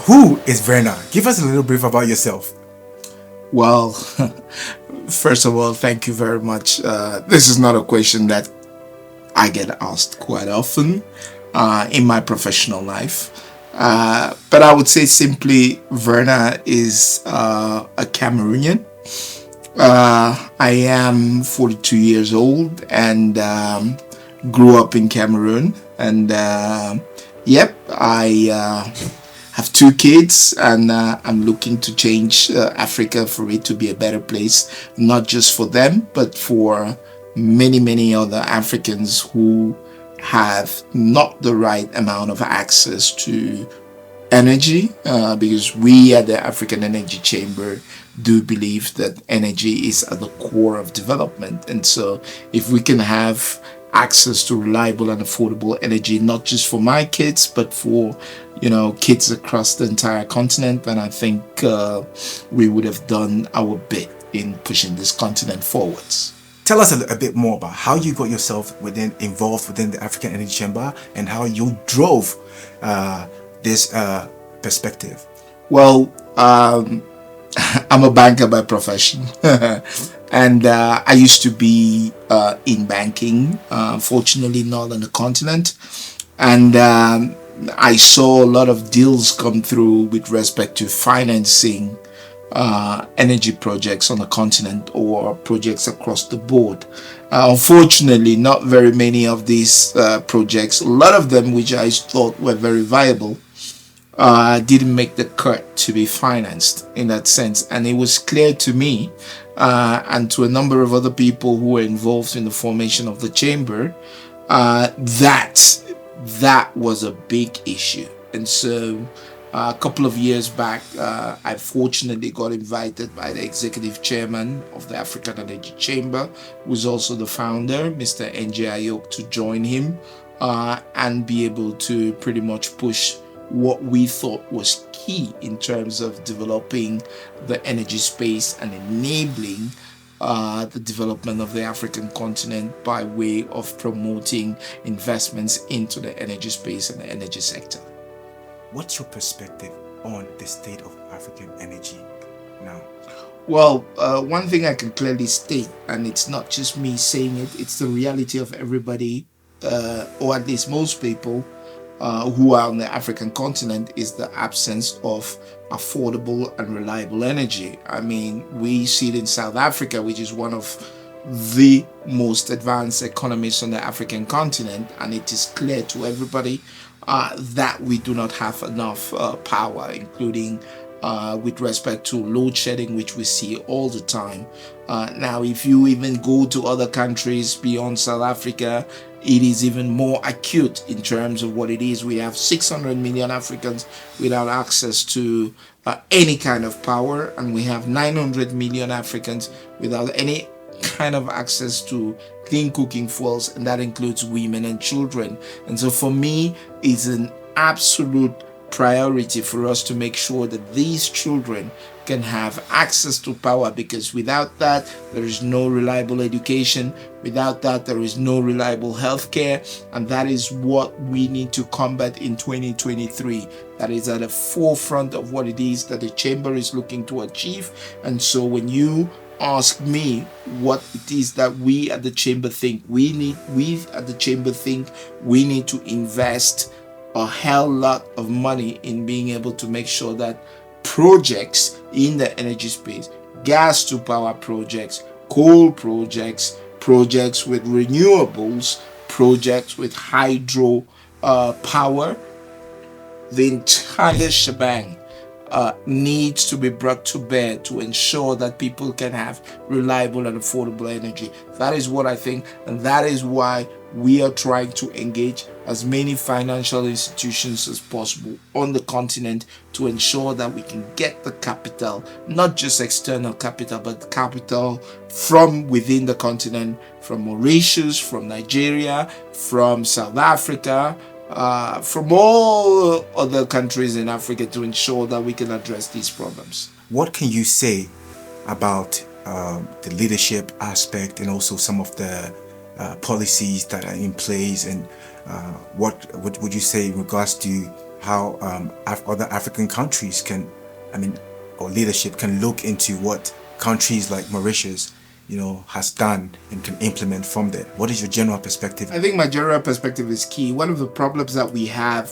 Who is Verner? Give us a little brief about yourself. Well, first of all, thank you very much. This is not a question that I get asked quite often in my professional life. But I would say simply, Verna is a Cameroonian. I am 42 years old and grew up in Cameroon. And yep, I have two kids, and I'm looking to change Africa for it to be a better place, not just for them, but for many, many other Africans who have not the right amount of access to energy, because we at the African Energy Chamber do believe that energy is at the core of development. And so, if we can have access to reliable and affordable energy, not just for my kids, but for kids across the entire continent, then I think we would have done our bit in pushing this continent forwards. Tell us a bit more about how you got yourself involved within the African Energy Chamber and how you drove this perspective. Well, I'm a banker by profession. And I used to be in banking, fortunately not on the continent. And I saw a lot of deals come through with respect to financing energy projects on the continent or projects across the board. Unfortunately, not very many of these projects, a lot of them which I thought were very viable, didn't make the cut to be financed in that sense. And it was clear to me and to a number of other people who were involved in the formation of the chamber that was a big issue. And so a couple of years back, I fortunately got invited by the executive chairman of the African Energy Chamber, who is also the founder, Mr. NJ Ayok, to join him and be able to pretty much push what we thought was key in terms of developing the energy space and enabling the development of the African continent by way of promoting investments into the energy space and the energy sector. What's your perspective on the state of African energy now? Well, one thing I can clearly state, and it's not just me saying it, it's the reality of everybody, or at least most people who are on the African continent, is the absence of affordable and reliable energy. I mean, we see it in South Africa, which is one of the most advanced economies on the African continent, and it is clear to everybody that we do not have enough power, including with respect to load shedding, which we see all the time. Now, if you even go to other countries beyond South Africa, it is even more acute in terms of what it is. We have 600 million Africans without access to any kind of power, and we have 900 million Africans without any kind of access to clean cooking fuels, and that includes women and children. And so for me, it's an absolute priority for us to make sure that these children can have access to power, because without that there is no reliable education, without that there is no reliable healthcare, and that is what we need to combat in 2023. That is at the forefront of what it is that the chamber is looking to achieve. And so when you ask me what it is that we at the chamber think we need to invest a hell lot of money in being able to make sure that projects in the energy space, gas to power projects, coal projects, projects with renewables, projects with hydro power, the entire shebang needs to be brought to bear to ensure that people can have reliable and affordable energy. That is what I think, and that is why we are trying to engage as many financial institutions as possible on the continent to ensure that we can get the capital, not just external capital, but capital from within the continent, from Mauritius, from Nigeria, from South Africa, from all other countries in Africa, to ensure that we can address these problems. What can you say about the leadership aspect and also some of the policies that are in place, and what would you say in regards to how other African countries can, or leadership can look into what countries like Mauritius, has done and can implement from there. What is your general perspective? I think my general perspective is key. One of the problems that we have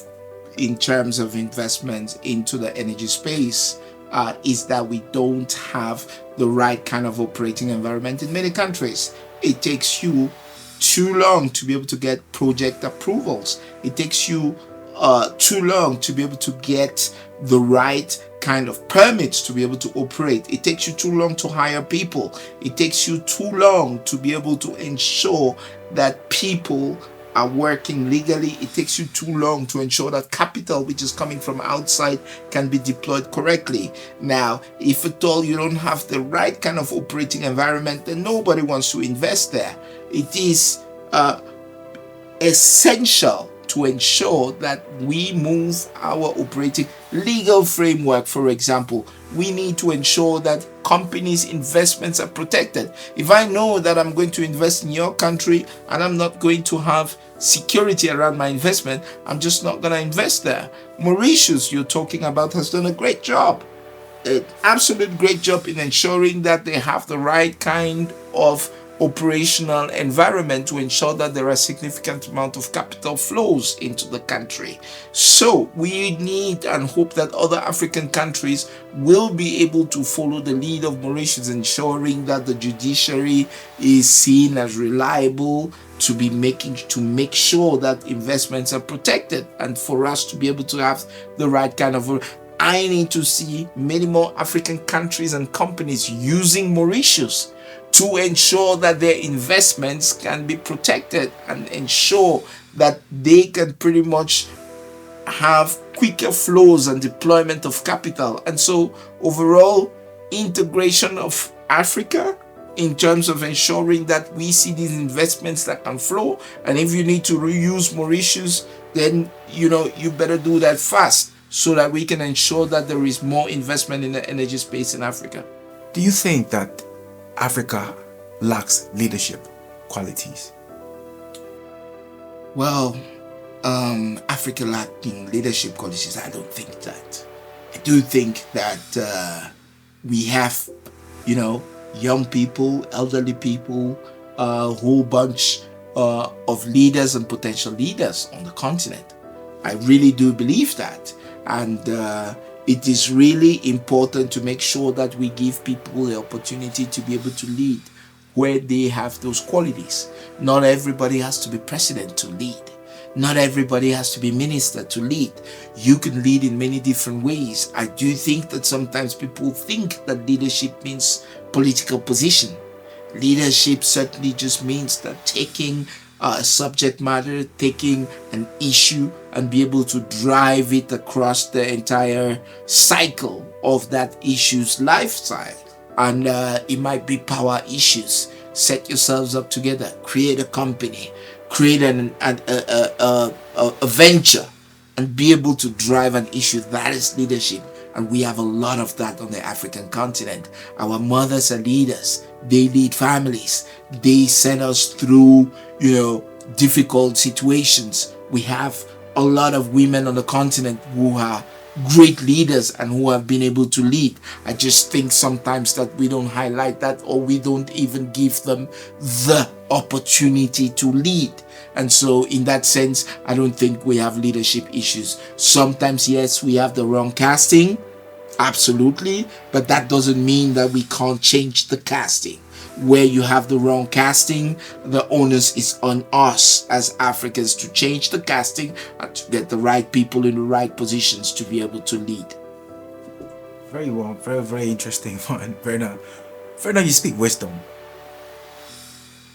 in terms of investments into the energy space is that we don't have the right kind of operating environment in many countries. It takes you too long to be able to get project approvals. It takes you too long to be able to get the right kind of permits to be able to operate. It takes you too long to hire people. It takes you too long to be able to ensure that people are working legally. It takes you too long to ensure that capital which is coming from outside can be deployed correctly. Now, if at all you don't have the right kind of operating environment, then nobody wants to invest there. It is essential to ensure that we move our operating legal framework. For example, we need to ensure that companies' investments are protected. If I know that I'm going to invest in your country and I'm not going to have security around my investment, I'm just not going to invest there. Mauritius, you're talking about, has done a great job, an absolute great job in ensuring that they have the right kind of operational environment to ensure that there are significant amount of capital flows into the country. So we need and hope that other African countries will be able to follow the lead of Mauritius, ensuring that the judiciary is seen as reliable to make sure that investments are protected, and for us to be able to have the right kind of. I need to see many more African countries and companies using Mauritius to ensure that their investments can be protected and ensure that they can pretty much have quicker flows and deployment of capital. And so overall integration of Africa in terms of ensuring that we see these investments that can flow. And if you need to reuse Mauritius, then you better do that fast so that we can ensure that there is more investment in the energy space in Africa. Do you think that Africa lacks leadership qualities? Well, Africa lacking leadership qualities, I don't think that. I do think that we have, young people, elderly people, a whole bunch of leaders and potential leaders on the continent. I really do believe that. And it is really important to make sure that we give people the opportunity to be able to lead where they have those qualities. Not everybody has to be president to lead. Not everybody has to be minister to lead. You can lead in many different ways. I do think that sometimes people think that leadership means political position. Leadership certainly just means that taking a subject matter, taking an issue and be able to drive it across the entire cycle of that issue's lifestyle. And it might be power issues. Set yourselves up together, create a company, create a venture, and be able to drive an issue. That is leadership. And we have a lot of that on the African continent. Our mothers are leaders. They lead families. They send us through, difficult situations. We have a lot of women on the continent who are great leaders and who have been able to lead. I just think sometimes that we don't highlight that, or we don't even give them the opportunity to lead. And so in that sense, I don't think we have leadership issues. Sometimes, yes, we have the wrong casting. Absolutely. But that doesn't mean that we can't change the casting. Where you have the wrong casting, the onus is on us as Africans to change the casting and to get the right people in the right positions to be able to lead. Very well, very, very interesting one, Verner. Verner, you speak wisdom.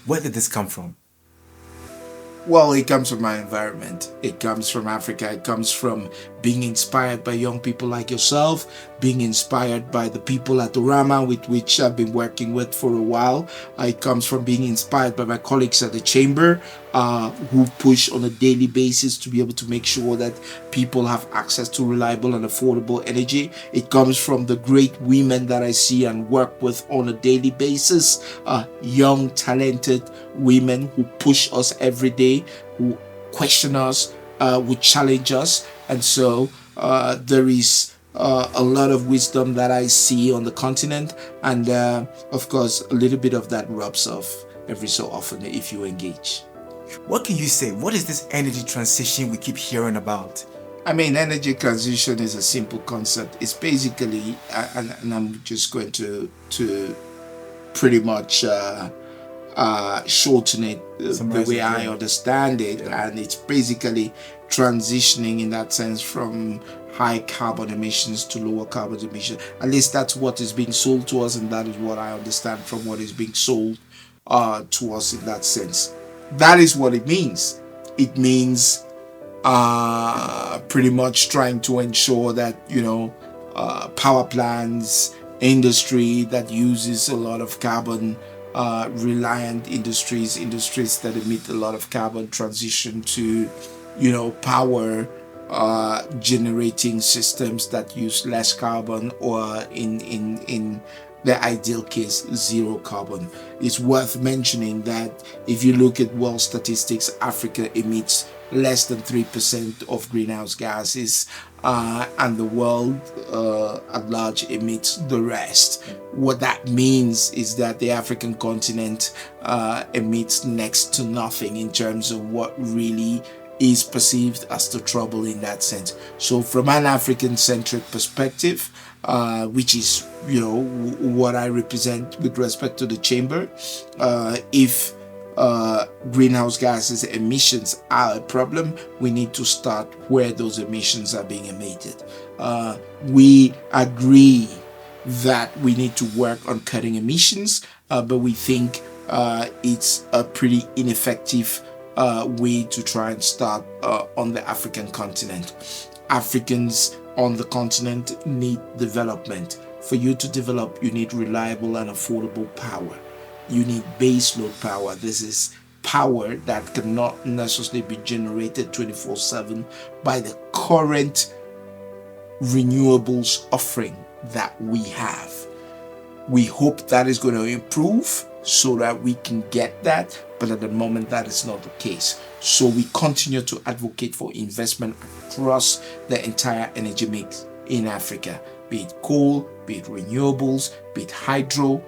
Where did this come from? Well, it comes from my environment. It comes from Africa. It comes from being inspired by young people like yourself, being inspired by the people at Órama with which I've been working with for a while. It comes from being inspired by my colleagues at the chamber who push on a daily basis to be able to make sure that people have access to reliable and affordable energy. It comes from the great women that I see and work with on a daily basis, young, talented women who push us every day, who question us, would challenge us. And so there is a lot of wisdom that I see on the continent, and of course, a little bit of that rubs off every so often if you engage. What can you say? What is this energy transition we keep hearing about? I mean, energy transition is a simple concept. It's basically, and I'm just going to pretty much shorten it the way I understand it, and it's basically transitioning in that sense from high carbon emissions to lower carbon emissions. At least that's what is being sold to us, and that is what I understand from what is being sold to us in that sense. That is what it means. It means pretty much trying to ensure that, power plants, industry that uses a lot of carbon, reliant industries that emit a lot of carbon, transition to, power generating systems that use less carbon, or in the ideal case, zero carbon. It's worth mentioning that if you look at world statistics, Africa emits less than 3% of greenhouse gases, and the world at large emits the rest. What that means is that the African continent emits next to nothing in terms of what really is perceived as the trouble in that sense. So from an African-centric perspective, which is, what I represent with respect to the chamber, if greenhouse gases emissions are a problem, we need to start where those emissions are being emitted. We agree that we need to work on cutting emissions, but we think it's a pretty ineffective way to try and start on the African continent. Africans on the continent need development. For you to develop, you need reliable and affordable power. You need baseload power. This is power that cannot necessarily be generated 24/7 by the current renewables offering that we have. We hope that is going to improve so that we can get that, but at the moment that is not the case. So we continue to advocate for investment across the entire energy mix in Africa, be it coal, be it renewables, be it hydro,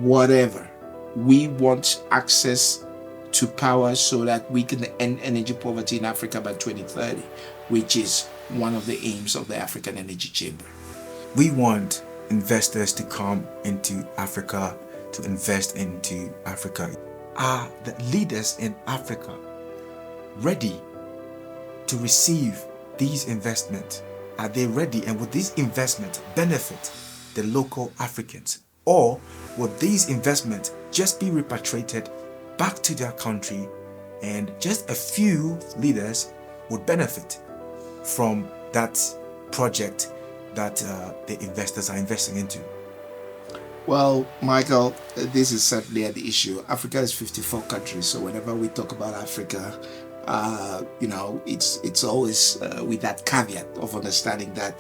whatever. We want access to power so that we can end energy poverty in Africa by 2030, which is one of the aims of the African Energy Chamber. We want investors to come into Africa, to invest into Africa. Are the leaders in Africa ready to receive these investments? Are they ready? And will these investments benefit the local Africans? Or will these investments just be repatriated back to their country, and just a few leaders would benefit from that project that the investors are investing into? Well, Michael, this is certainly an issue. Africa is 54 countries, so whenever we talk about Africa, it's always with that caveat of understanding that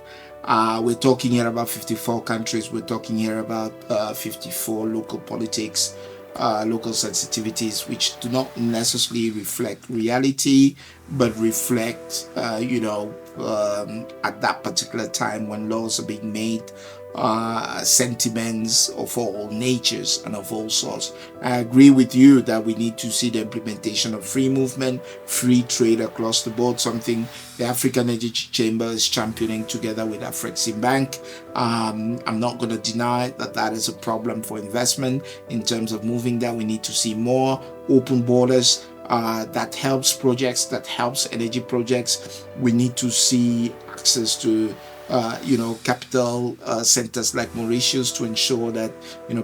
we're talking here about 54 countries. We're talking here about 54 local politics, local sensitivities, which do not necessarily reflect reality, but reflect, at that particular time when laws are being made, sentiments of all natures and of all sorts. I agree with you that we need to see the implementation of free movement, free trade across the board, something the African Energy Chamber is championing together with Afreximbank. I'm not going to deny that that is a problem for investment in terms of moving that. We need to see more open borders that helps projects, that helps energy projects. We need to see access to capital centers like Mauritius to ensure that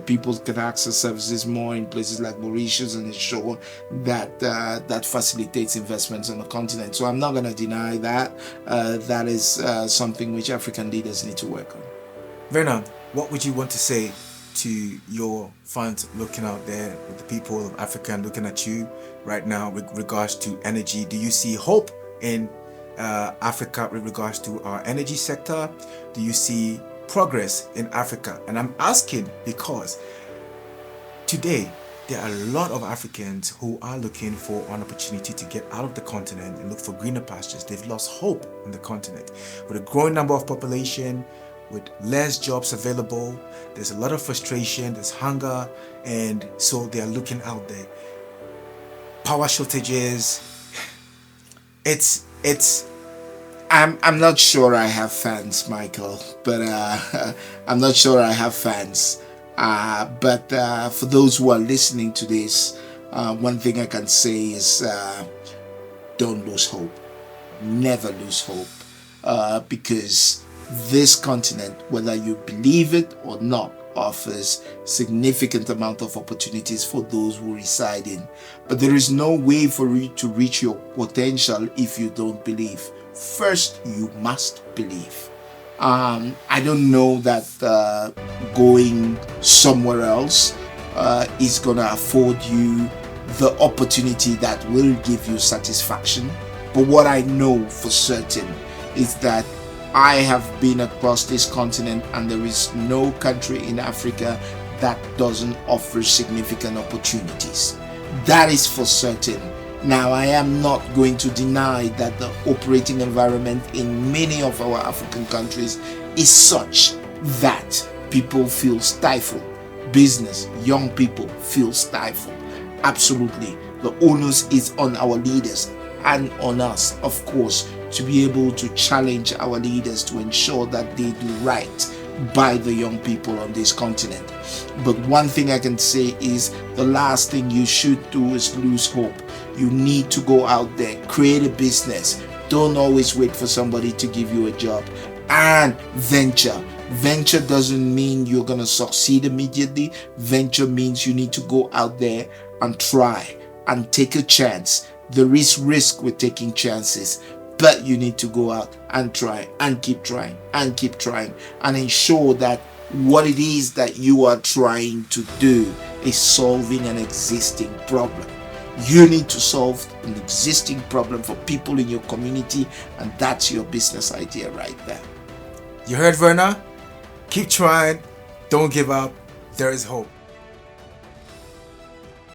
people can access services more in places like Mauritius, and ensure that that facilitates investments on the continent. So I'm not going to deny that. That is something which African leaders need to work on. Verner, what would you want to say to your fans looking out there, with the people of Africa looking at you right now with regards to energy? Do you see hope in Africa with regards to our energy sector? Do you see progress in Africa? And I'm asking because today there are a lot of Africans who are looking for an opportunity to get out of the continent and look for greener pastures. They've lost hope on the continent. With a growing number of population, with less jobs available, there's a lot of frustration, there's hunger, and so they are looking out there. Power shortages. I'm not sure I have fans, Michael, but I'm not sure I have fans. But for those who are listening to this, one thing I can say is don't lose hope. Never lose hope, because this continent, whether you believe it or not, offers significant amount of opportunities for those who reside in. But there is no way for you to reach your potential if you don't believe. First, you must believe. I don't know that going somewhere else is gonna afford you the opportunity that will give you satisfaction. But what I know for certain is that I have been across this continent, and there is no country in Africa that doesn't offer significant opportunities. That is for certain. Now, I am not going to deny that the operating environment in many of our African countries is such that people feel stifled. Business, young people feel stifled. Absolutely. The onus is on our leaders and on us, of course, to be able to challenge our leaders to ensure that they do right by the young people on this continent. But one thing I can say is the last thing you should do is lose hope. You need to go out there, create a business. Don't always wait for somebody to give you a job. And venture. Venture doesn't mean you're going to succeed immediately. Venture means you need to go out there and try and take a chance. There is risk with taking chances, but you need to go out and try and keep trying and keep trying and ensure that what it is that you are trying to do is solving an existing problem. You need to solve an existing problem for people in your community, and that's your business idea right there. You heard Verner? Keep trying. Don't give up. There is hope.